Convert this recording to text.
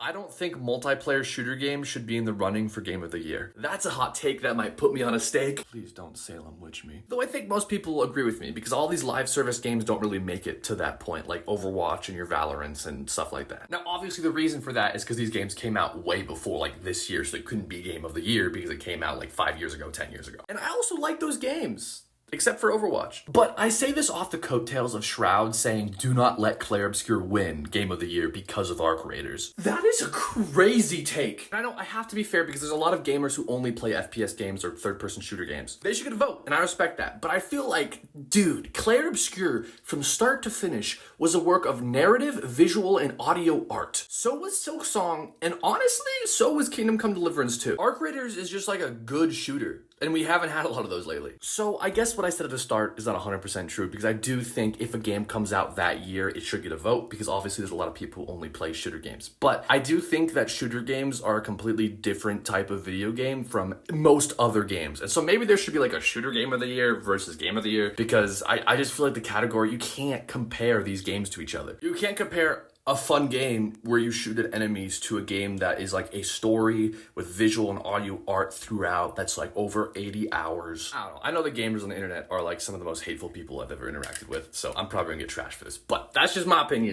I don't think multiplayer shooter games should be in the running for Game of the Year. That's a hot take that might put me on a stake. Please don't Salem witch me. Though I think most people will agree with me because all these live service games don't really make it to that point, like Overwatch and your Valorants and stuff like that. Now, obviously the reason for that is because these games came out way before like this year, so they couldn't be Game of the Year because it came out like 5 years ago, 10 years ago. And I also like those games. Except for Overwatch. But I say this off the coattails of Shroud saying, do not let Clair Obscur win Game of the Year because of our creators. That is a crazy take. I know I have to be fair because there's a lot of gamers who only play FPS games or third-person shooter games. They should get a vote, and I respect that. But I feel like, dude, Clair Obscur, from start to finish, was a work of narrative, visual, and audio art. So was Silksong, and honestly, so was Kingdom Come Deliverance 2. Our creators is just like a good shooter. And we haven't had a lot of those lately. So I guess what I said at the start is not 100% true because I do think if a game comes out that year, it should get a vote because obviously there's a lot of people who only play shooter games. But I do think that shooter games are a completely different type of video game from most other games. And so maybe there should be like a shooter game of the year versus game of the year because I just feel like the category, you can't compare these games to each other. You can't compare a fun game where you shoot at enemies to a game that is like a story with visual and audio art throughout that's like over 80 hours. I don't know. I know the gamers on the internet are like some of the most hateful people I've ever interacted with, so I'm probably gonna get trashed for this, but that's just my opinion.